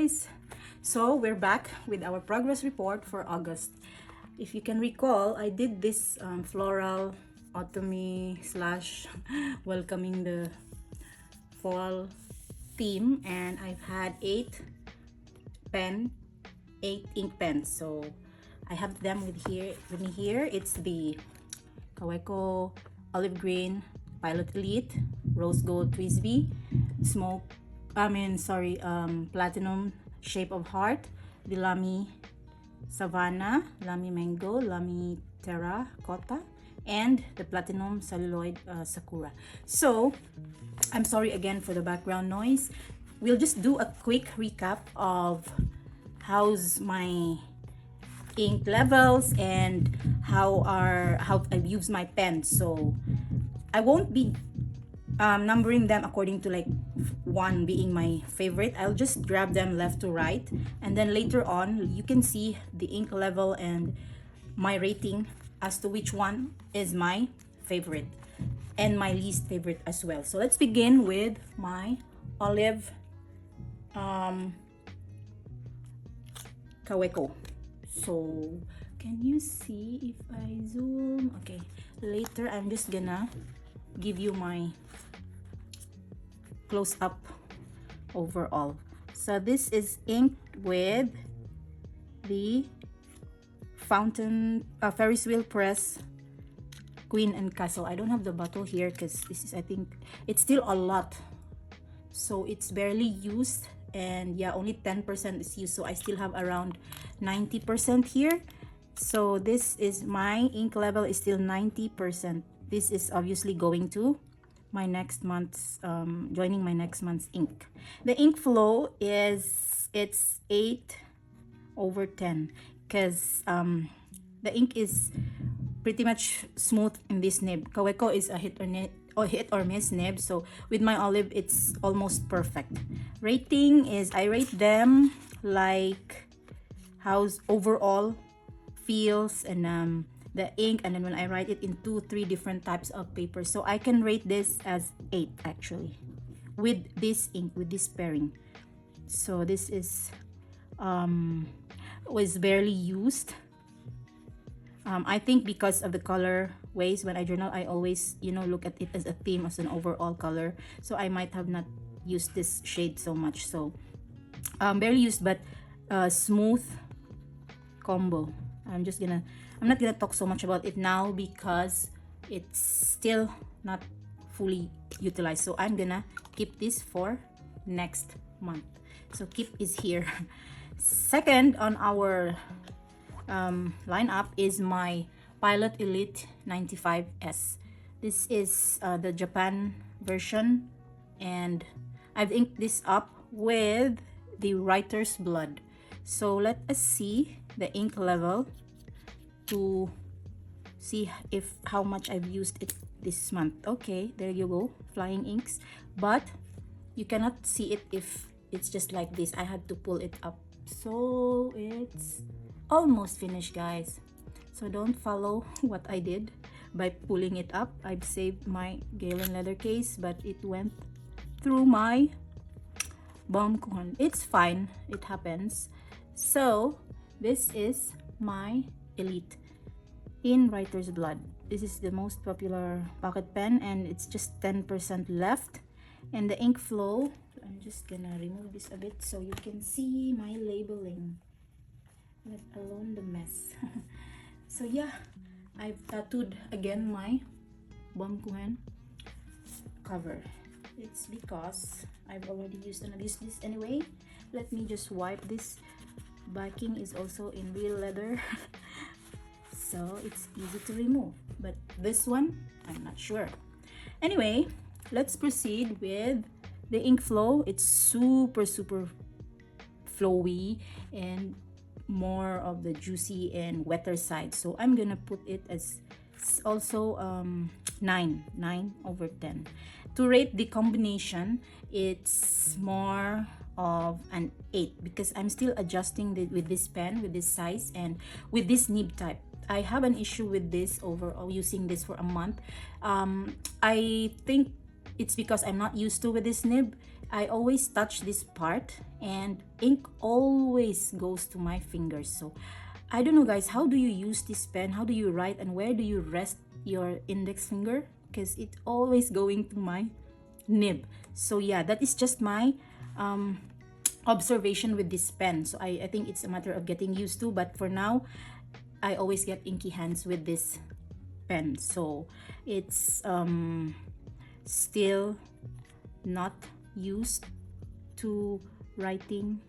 guys! So we're back with our progress report for August. If you can recall, I did this floral autumny slash welcoming the fall theme, and I've had 8 ink pens. So I have them with me here. It's the Kaweco Olive Green Pilot Elite, Rose Gold TWSBI, Platinum Shape of Heart, the Lamy Savannah, Lamy Mango, Lamy Terracotta, and the Platinum Celluloid Sakura. So, I'm sorry again for the background noise. We'll just do a quick recap of how's my ink levels and how I've used my pens. So I won't be numbering them according to like one being my favorite. I'll just grab them left to right, and then later on you can see the ink level and my rating as to which one is my favorite and my least favorite as well. So let's begin with my Olive Kaweco. So can you see if I zoom? Okay, later I'm just gonna give you my close up overall. So this is inked with the fountain Ferris wheel press Queen and Castle. I don't have the bottle here because this is, I think it's still a lot, so it's barely used, and yeah, only 10% is used, so I still have around 90% here. So this is my ink level is still 90%. This is obviously going to my next month's joining my next month's ink. The ink flow is, it's 8/10 because the ink is pretty much smooth in this nib. Kaweco is a hit or miss nib, so with my Olive it's almost perfect. Rating is, I rate them like how's overall feels and the ink, and then when I write it in 2-3 different types of paper. So I can rate this as 8 actually with this ink, with this pairing. So this is was barely used. I think because of the color ways, when I journal I always, you know, look at it as a theme, as an overall color, so I might have not used this shade so much. So barely used, but smooth combo. I'm not gonna talk so much about it now because it's still not fully utilized, so I'm gonna keep this for next month. So keep is here. Second on our lineup is my Pilot Elite 95S. This is the Japan version, and I've inked this up with the writer's blood. So let us see the ink level to see if how much I've used it this month. Okay, there you go, flying inks, but you cannot see it if it's just like this. I had to pull it up, so it's almost finished, guys. So don't follow what I did by pulling it up. I've saved my Galen leather case, but it went through my bomb corn. It's fine, it happens. So this is my Elite in writer's blood. This is the most popular pocket pen, and it's just 10% left. And the ink flow, I'm just gonna remove this a bit so you can see my labeling, let alone the mess. So yeah, I've tattooed again my Baumkuchen cover. It's because I've already used this anyway. Let me just wipe this. Backing is also in real leather, so it's easy to remove, but this one I'm not sure. Anyway, let's proceed with the ink flow. It's super flowy and more of the juicy and wetter side, so I'm gonna put it as also 9/10. To rate the combination, it's more of an 8 because I'm still adjusting with this pen, with this size, and with this nib type. I have an issue with this overall, using this for a month. I think it's because I'm not used to with this nib. I always touch this part and ink always goes to my fingers. So I don't know guys, how do you use this pen? How do you write, and where do you rest your index finger? Because it always going to my nib. So yeah, that is just my observation with this pen. So I think it's a matter of getting used to, but for now I always get inky hands with this pen. So it's still not used to writing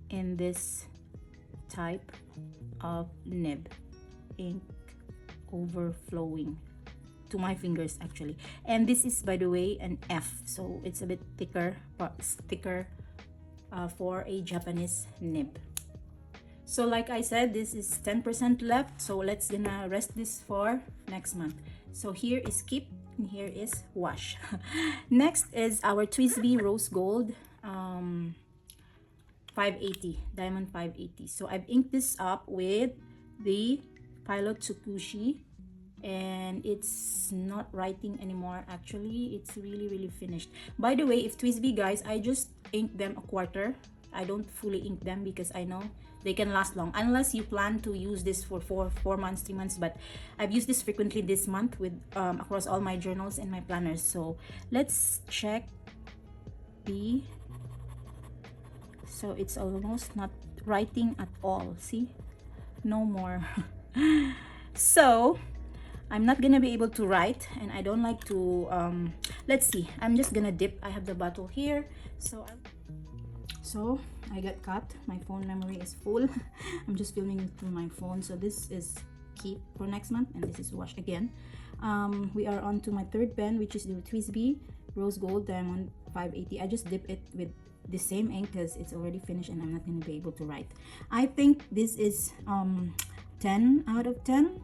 in this type of nib, ink overflowing to my fingers actually. And this is, by the way, an F, so it's a bit thicker for a Japanese nib. So like I said, this is 10% left, so let's gonna rest this for next month. So here is keep and here is wash. Next is our TWSBI Rose Gold 580 Diamond 580. So I've inked this up with the Pilot Tsukushi, and it's not writing anymore. Actually, it's really finished. By the way, if TWSBI guys, I just ink them a quarter. I don't fully ink them because I know they can last long, unless you plan to use this for 4 months, 3 months. But I've used this frequently this month with across all my journals and my planners. So let's check the, so it's almost not writing at all. See, no more. So I'm not gonna be able to write, and I don't like to let's see, I'm just gonna dip. I have the bottle here, so I got caught. My phone memory is full. I'm just filming through my phone. So this is keep for next month, and this is wash again. We are on to my third pen, which is the TWSBI Rose Gold Diamond 580. I just dip it with the same ink because it's already finished and I'm not going to be able to write. I think this is 10 out of 10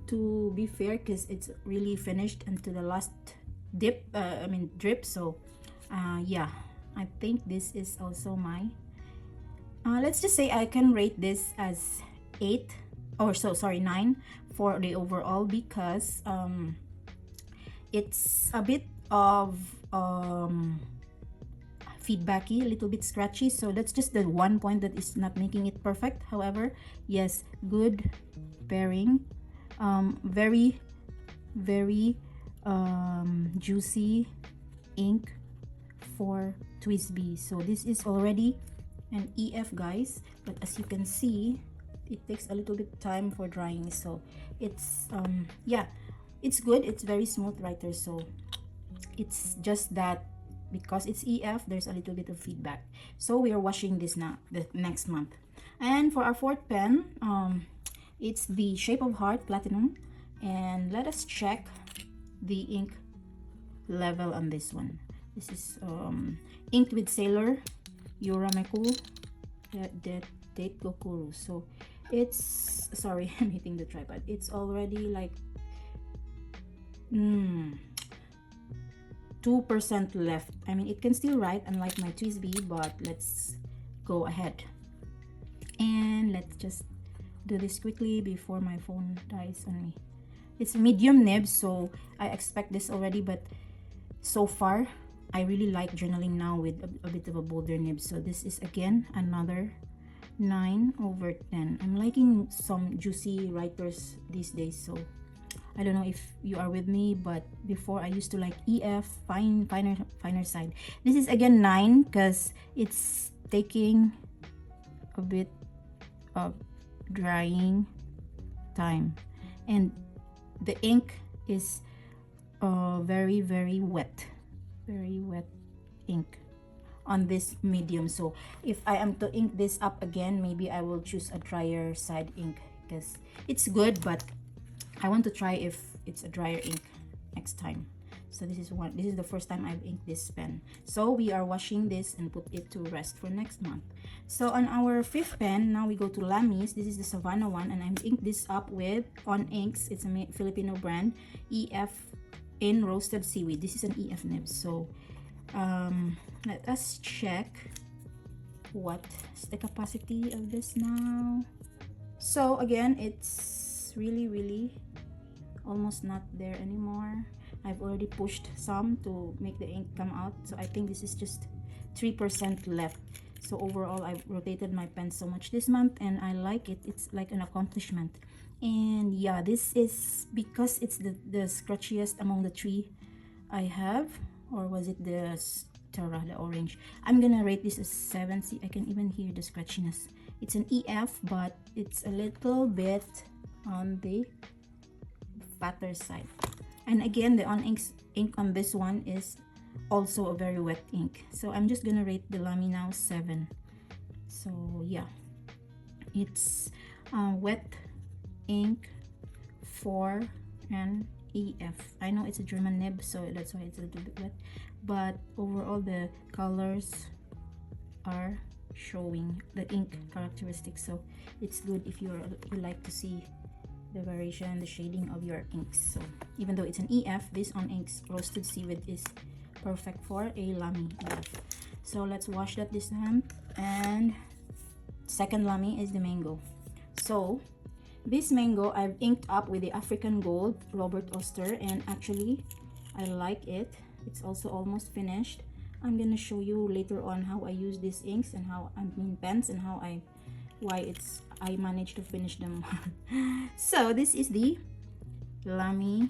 to be fair, because it's really finished until the last dip, drip. So yeah, I think this is also my let's just say I can rate this as 8 or so, sorry, 9 for the overall, because it's a bit of feedbacky, a little bit scratchy. So that's just the one point that is not making it perfect. However, yes, good pairing, very juicy ink for TWSBI. So this is already an EF guys, but as you can see, it takes a little bit time for drying. So it's yeah, it's good, it's very smooth writer. So it's just that because it's EF, there's a little bit of feedback. So we are washing this now the next month. And for our fourth pen, it's the Shape of Heart Platinum, and let us check the ink level on this one. This is inked with Sailor Yurameku Date Gokuru. So it's, sorry, I'm hitting the tripod, it's already like 2% left. I mean, it can still write unlike my TWSBI, but let's go ahead and let's just do this quickly before my phone dies on me. It's medium nib, so I expect this already, but so far I really like journaling now with a bit of a bolder nib. So this is again another 9/10. I'm liking some juicy writers these days, so I don't know if you are with me, but before I used to like EF, finer side. This is again 9 because it's taking a bit of drying time, and the ink is very wet, very wet ink on this medium. So if I am to ink this up again, maybe I will choose a drier side ink because it's good, but I want to try if it's a drier ink next time. So this is the first time I've inked this pen. So we are washing this and put it to rest for next month. So on our fifth pen, now we go to Lamy's. This is the Savannah one, and I've inked this up with On Inks. It's a Filipino brand, EF in Roasted Seaweed. This is an EF nib. So let us check what's the capacity of this now. So again, it's really almost not there anymore. I've already pushed some to make the ink come out, so I think this is just 3% left. So overall, I've rotated my pen so much this month, and I like it. It's like an accomplishment. And yeah, this is because it's the scratchiest among the three I have. Or was it the Terra, the orange? I'm gonna rate this as 7. See, I can even hear the scratchiness. It's an EF, but it's a little bit on the fatter side. And again, the ink on this one is also a very wet ink. So I'm just gonna rate the Lamy now 7. So yeah, it's wet ink 4 and EF. I know it's a German nib, so that's why it's a little bit wet, but overall the colors are showing the ink characteristics, so it's good if you like to see the variation, the shading of your inks. So even though it's an EF, this on inks roasted seaweed is perfect for a Lamy EF. So let's wash that this time. And second Lamy is the mango. So this mango I've inked up with the African Gold Robert Oster, and actually I like it. It's also almost finished. I'm gonna show you later on how I use these inks and how I mean pens and how I managed to finish them. So this is the Lamy,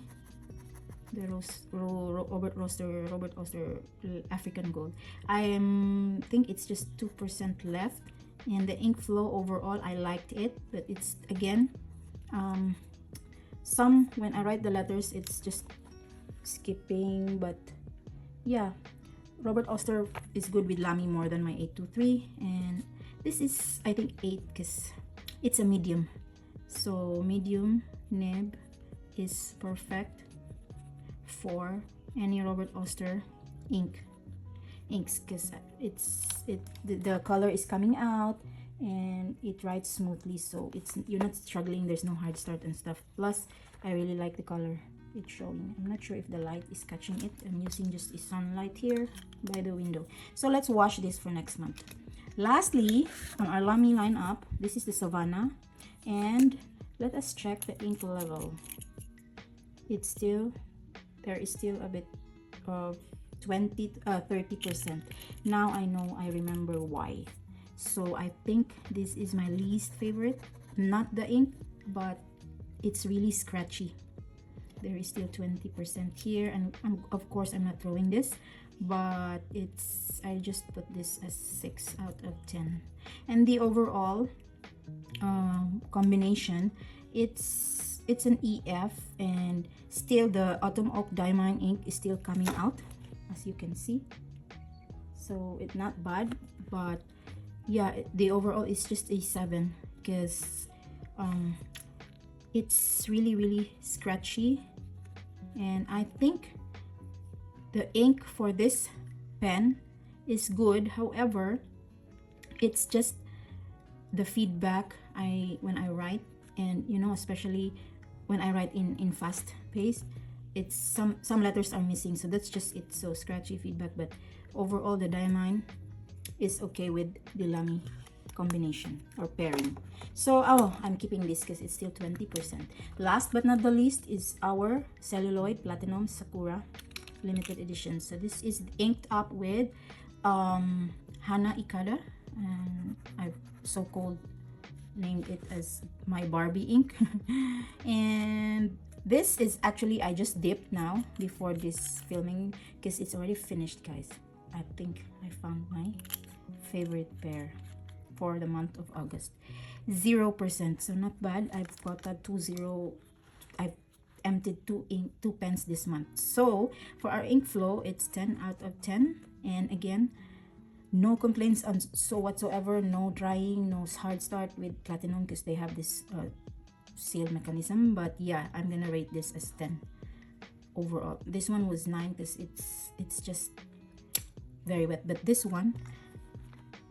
the Robert Oster African Gold. I think it's just 2% left, and the ink flow overall I liked it, but it's again some when I write the letters it's just skipping. But yeah, Robert Oster is good with Lamy more than my 823, and this is I think 8 because it's a medium, so medium nib is perfect for any Robert Oster inks because the color is coming out and it writes smoothly, so you're not struggling, there's no hard start and stuff. Plus I really like the color it's showing. I'm not sure if the light is catching it. I'm using just a sunlight here by the window. So let's wash this for next month. Lastly, on our Lamy lineup, this is the Savannah, and let us check the ink level. There is still a bit of 30%. Now I remember why. So I think this is my least favorite, not the ink, but it's really scratchy. There is still 20% here, and of course I'm not throwing this, but I just put this as 6 out of 10. And the overall combination, it's an EF, and still the Autumn Oak Diamond ink is still coming out, as you can see. So it's not bad, but yeah, the overall is just a 7 because it's really scratchy. And I think the ink for this pen is good, however it's just the feedback when I write, and especially when I write in fast pace, it's some letters are missing, so that's just it. So scratchy feedback, but overall the Diamond is okay with the Lamy combination or pairing. So I'm keeping this because it's still 20%. Last but not the least is our celluloid platinum Sakura limited edition. So this is inked up with Hana Ikada, and I've so-called named it as my Barbie ink. And this is actually, I just dipped now before this filming because it's already finished, guys. I think I found my favorite pair for the month of August. 0%, so not bad. I've got that I've emptied two pens this month. So for our ink flow, it's 10 out of 10. And again, no complaints on whatsoever. No drying, no hard start with platinum because they have this seal mechanism. But yeah, I'm gonna rate this as 10 overall. This one was 9 because it's just very wet, but this one,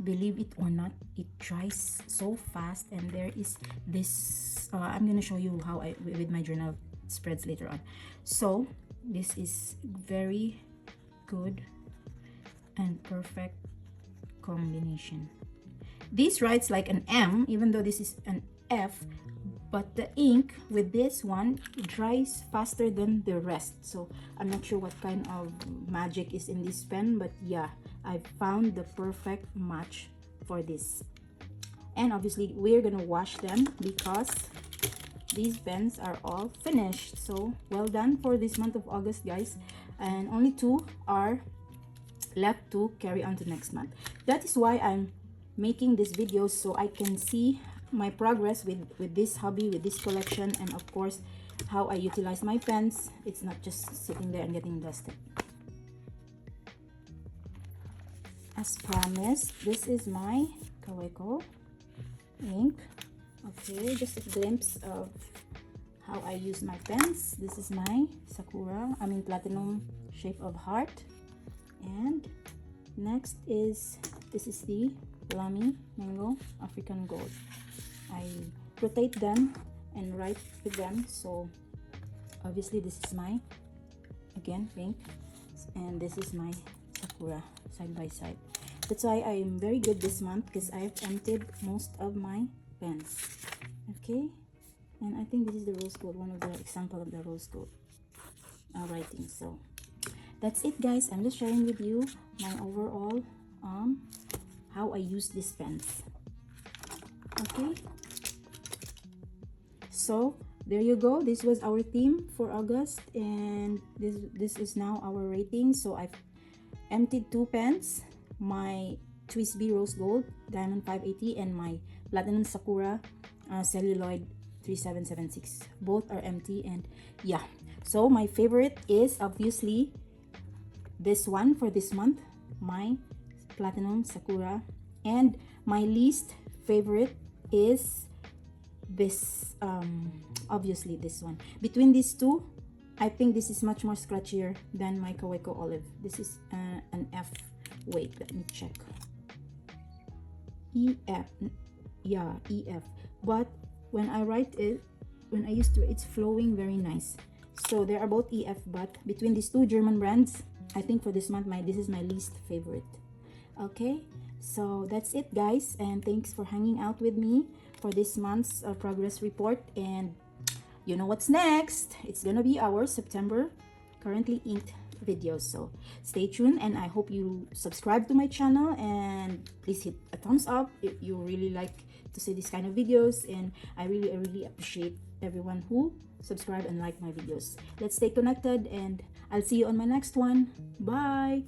believe it or not, it dries so fast. And there is this I'm gonna show you how with my journal spreads later on. So this is very good and perfect combination. This writes like an M even though this is an F, but the ink with this one dries faster than the rest. So I'm not sure what kind of magic is in this pen, but yeah, I found the perfect match for this. And obviously we're gonna wash them because these pens are all finished. So well done for this month of August, guys, and only 2 are left to carry on to next month. That is why I'm making this video, so I can see my progress with this hobby, with this collection, and of course how I utilize my pens. It's not just sitting there and getting dusted. As promised, this is my Kaweco ink. Okay, just a glimpse of how I use my pens. This is my Sakura, platinum shape of heart. And next is, this is the Lamy Mango African Gold. I rotate them and write with them. So obviously this is my, again, pink, and this is my Sakura, side by side. That's why I am very good this month, because I've emptied most of my pens. Okay, and I think this is the rose gold, one of the example of the rose gold writing. So that's it, guys. I'm just sharing with you my overall how I use these pens. Okay, so there you go. This was our theme for August, and this is now our rating. So I've emptied 2 pens, my TWSBI Rose Gold Diamond 580 and my Platinum Sakura Celluloid 3776. Both are empty, and yeah. So my favorite is obviously this one for this month, my Platinum Sakura, and my least favorite is this, obviously this one. Between these two, I think this is much more scratchier than my Kaweco Olive. This is an F. Wait, let me check. EF. Yeah, EF. But when I write it, when I used to, it's flowing very nice. So they are both EF, but between these 2 German brands, I think for this month, this is my least favorite. Okay, so that's it, guys, and thanks for hanging out with me for this month's progress report. And you know what's next? It's gonna be our September currently inked videos. So stay tuned, and I hope you subscribe to my channel, and please hit a thumbs up if you really like to see this kind of videos. And I really appreciate everyone who subscribe and like my videos. Let's stay connected, and I'll see you on my next one. Bye.